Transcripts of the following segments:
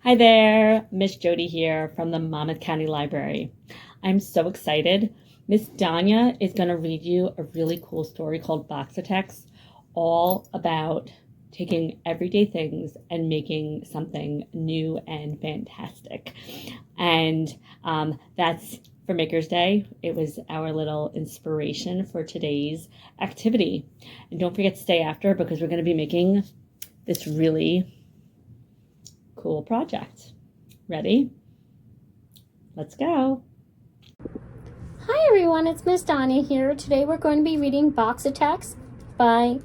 Hi there, Miss Jodi here from the Monmouth County Library. I'm so excited. Miss Danya is going to read you a really cool story called Boxitects, all about taking everyday things and making something new and fantastic. And that's for Maker's Day. It was our little inspiration for today's activity. And don't forget to stay after because we're going to be making this really cool project. Ready? Let's go. Hi everyone, it's Miss Danya here. Today we're going to be reading Boxitects by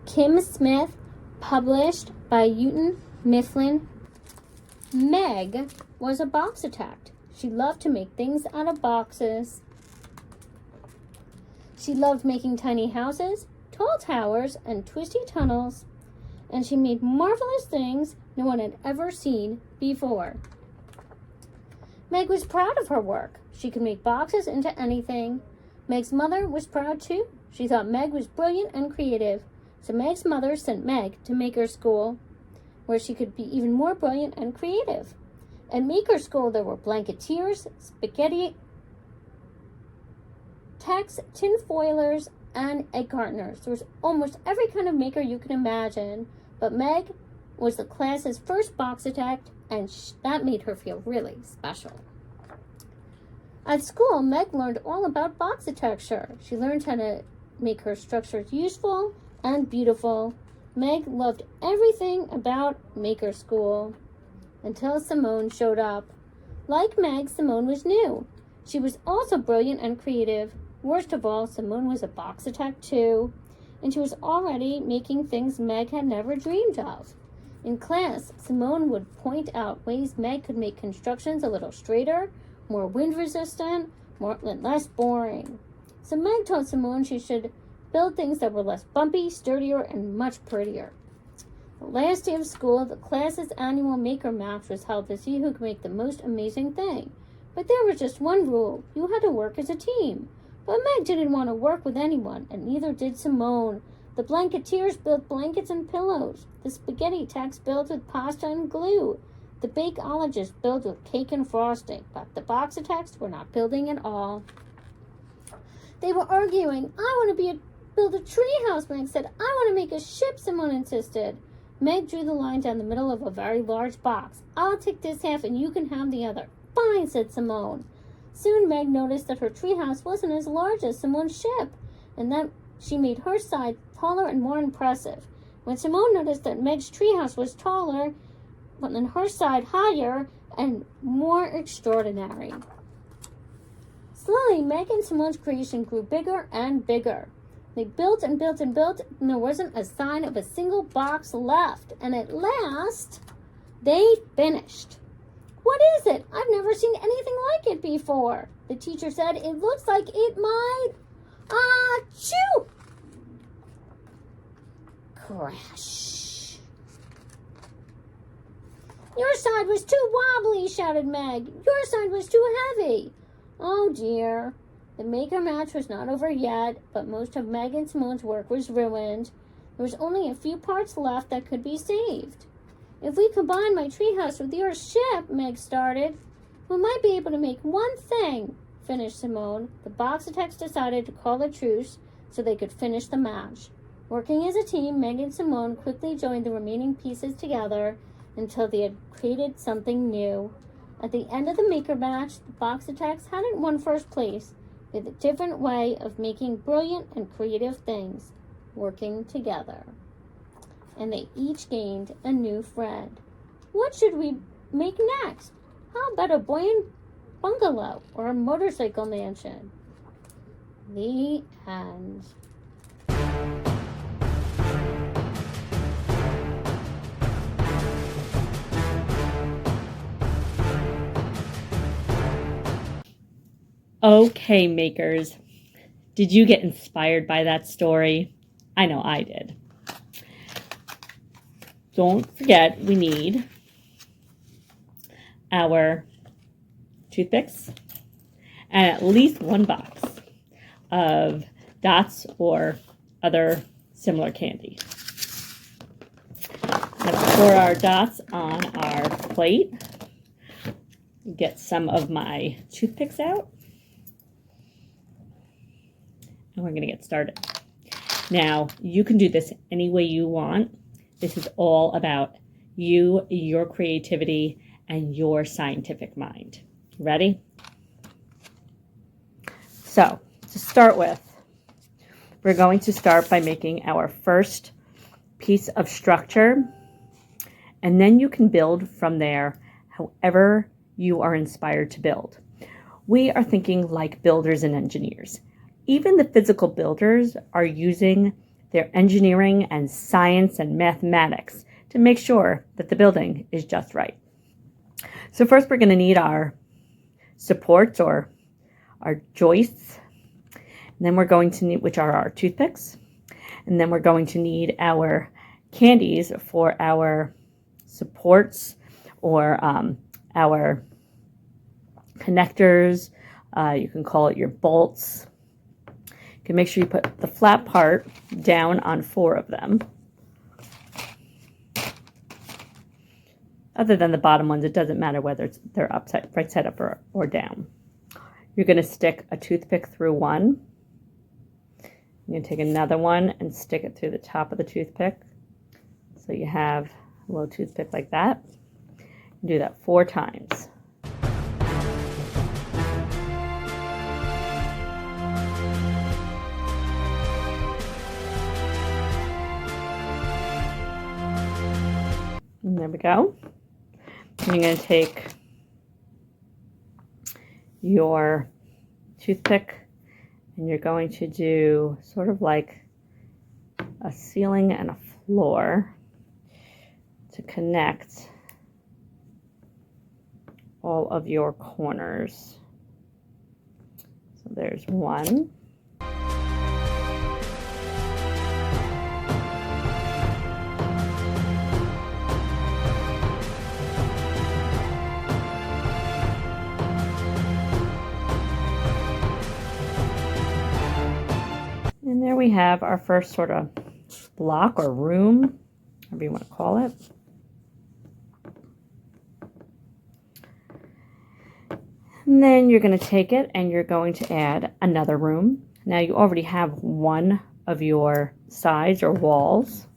Kim Smith, published by Houghton Mifflin. Meg was a boxitect. She loved to make things out of boxes. She loved making tiny houses, tall towers, and twisty tunnels. And she made marvelous things no one had ever seen before. Meg was proud of her work. She could make boxes into anything. Meg's mother was proud too. She thought Meg was brilliant and creative. So Meg's mother sent Meg to Maker School, where she could be even more brilliant and creative. At Maker School, there were blanketeers, spaghetti techs, tin foilers, and egg cartoners. There was almost every kind of maker you can imagine. But Meg was the class's first boxitect, and that made her feel really special. At school, Meg learned all about boxitecture. She learned how to make her structures useful and beautiful. Meg loved everything about Maker School until Simone showed up. Like Meg, Simone was new. She was also brilliant and creative. Worst of all, Simone was a boxitect too, and she was already making things Meg had never dreamed of. In class, Simone would point out ways Meg could make constructions a little straighter, more wind-resistant, less boring. So Meg told Simone she should build things that were less bumpy, sturdier, and much prettier. The last day of school, the class's annual maker match was held to see who could make the most amazing thing. But there was just one rule. You had to work as a team. But Meg didn't want to work with anyone, and neither did Simone. The blanketeers built blankets and pillows. The spaghetti techs built with pasta and glue. The bakeologists built with cake and frosting. But the boxitects were not building at all. They were arguing. I want to build a tree house, Meg said. I want to make a ship, Simone insisted. Meg drew the line down the middle of a very large box. I'll take this half and you can have the other. Fine, said Simone. Soon Meg noticed that her treehouse wasn't as large as Simone's ship, and that she made her side taller and more impressive. When Simone noticed that Meg's treehouse was taller, but then her side higher and more extraordinary. Slowly, Meg and Simone's creation grew bigger and bigger. They built and built and built, and there wasn't a sign of a single box left. And at last, they finished. What is it? I've never seen anything like it before. The teacher said, it looks like it might... Achoo! Crash. Your side was too wobbly, shouted Meg. Your side was too heavy. Oh dear. The maker match was not over yet, but most of Meg and Simone's work was ruined. There was only a few parts left that could be saved. If we combine my treehouse with your ship, Meg started, we might be able to make one thing, finished Simone. The boxitects decided to call a truce so they could finish the match. Working as a team, Meg and Simone quickly joined the remaining pieces together until they had created something new. At the end of the maker match, the boxitects hadn't won first place. They had a different way of making brilliant and creative things, working together. And they each gained a new friend. What should we make next? How about a buoyant bungalow or a motorcycle mansion? The end. Okay, makers. Did you get inspired by that story? I know I did. Don't forget, we need our toothpicks and at least one box of dots or other similar candy. Let's pour our dots on our plate. Get some of my toothpicks out. And we're going to get started. Now, you can do this any way you want. This is all about you, your creativity, and your scientific mind. Ready? So, to start with, we're going to start by making our first piece of structure, and then you can build from there however you are inspired to build. We are thinking like builders and engineers. Even the physical builders are using their engineering and science and mathematics to make sure that the building is just right. So first we're going to need our supports or our joists. And then we're going to need, which are our toothpicks. And then we're going to need our candies for our supports or our connectors. You can call it your bolts. You can make sure you put the flat part down on 4 of them. Other than the bottom ones, it doesn't matter whether they're right side up or down. You're going to stick a toothpick through one. You're going to take another one and stick it through the top of the toothpick. So you have a little toothpick like that. Do that 4 times. And there we go. And you're going to take your toothpick and you're going to do sort of like a ceiling and a floor to connect all of your corners. So there's one. And there we have our first sort of block or room, whatever you want to call it. And then you're going to take it and you're going to add another room. Now you already have one of your sides or walls.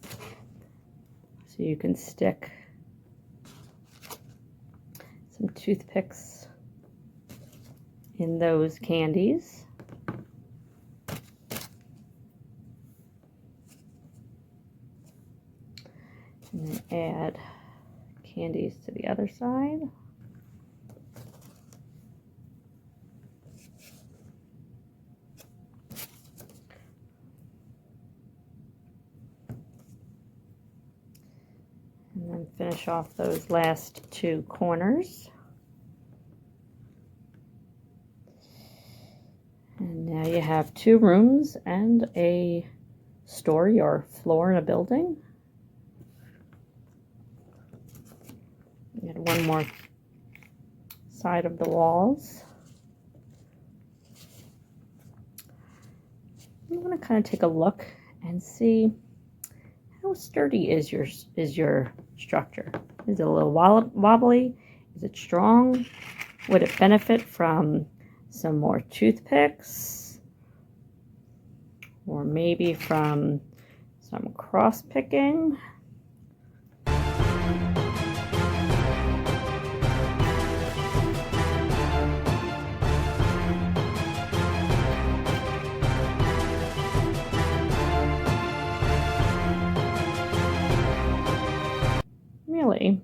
So you can stick some toothpicks in those candies. And then add candies to the other side. And then finish off those last 2 corners. And now you have 2 rooms and a story or floor in a building. Add one more side of the walls. I'm going to kind of take a look and see how sturdy is your structure. Is it a little wobbly? Is it strong? Would it benefit from some more toothpicks? Or maybe from some cross picking? Really,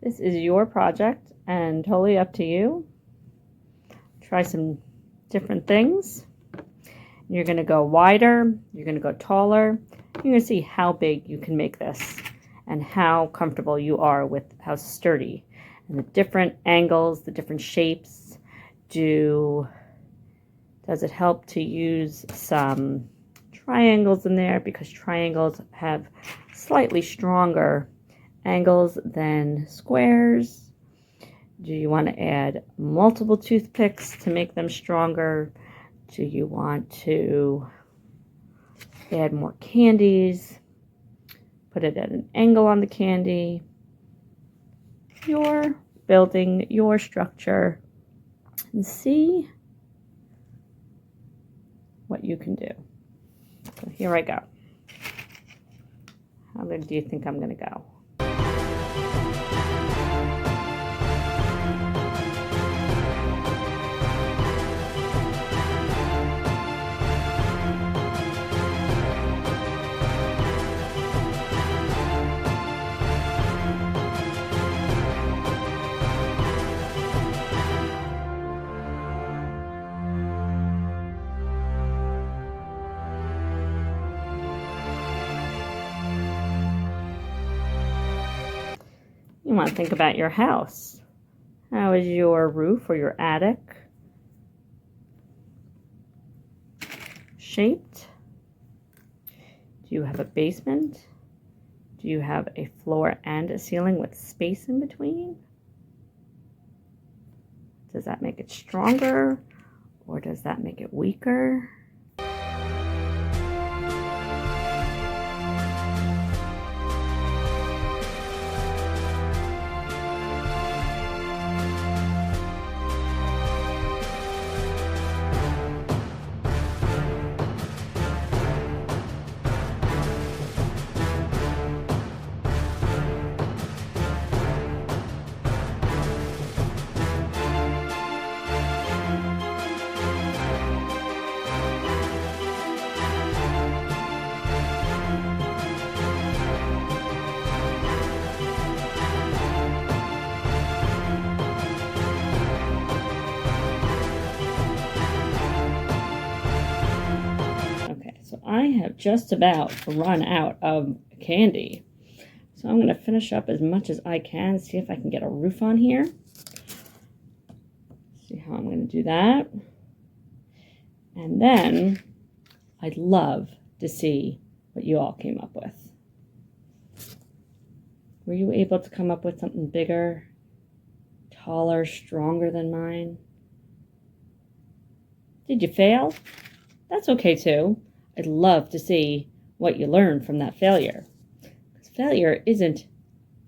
this is your project and totally up to you. Try some different things. You're going to go wider, you're going to go taller. You're going to see how big you can make this and how comfortable you are with how sturdy and the different angles, the different shapes. Does it help to use some triangles in there, because triangles have slightly stronger angles than squares? Do you want to add multiple toothpicks to make them stronger? Do you want to add more candies? Put it at an angle on the candy? your building, your structure, and see what you can do. So here I go. How good do you think I'm going to go? You want to think about your house. How is your roof or your attic shaped? Do you have a basement? Do you have a floor and a ceiling with space in between? Does that make it stronger or does that make it weaker? I have just about run out of candy. So I'm going to finish up as much as I can, see if I can get a roof on here. See how I'm going to do that. And then I'd love to see what you all came up with. Were you able to come up with something bigger, taller, stronger than mine? Did you fail? That's okay too. I'd love to see what you learned from that failure. Because failure isn't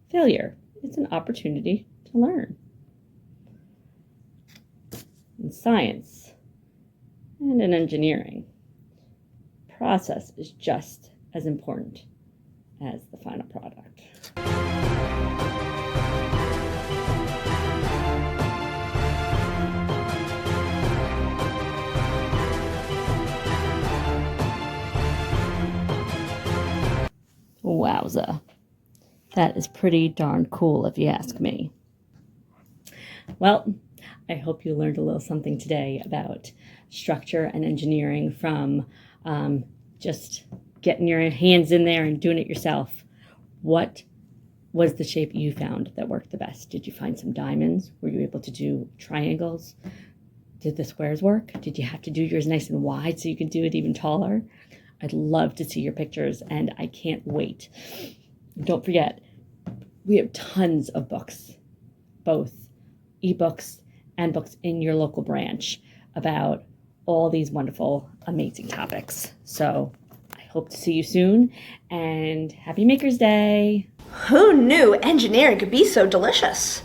failure. It's an opportunity to learn. In science and in engineering, process is just as important as the final product. Wowza. That is pretty darn cool if you ask me. Well, I hope you learned a little something today about structure and engineering from just getting your hands in there and doing it yourself. What was the shape you found that worked the best? Did you find some diamonds? Were you able to do triangles? Did the squares work? Did you have to do yours nice and wide so you could do it even taller? I'd love to see your pictures, and I can't wait. Don't forget, we have tons of books, both ebooks and books in your local branch about all these wonderful, amazing topics. So I hope to see you soon, and happy Maker's Day. Who knew engineering could be so delicious?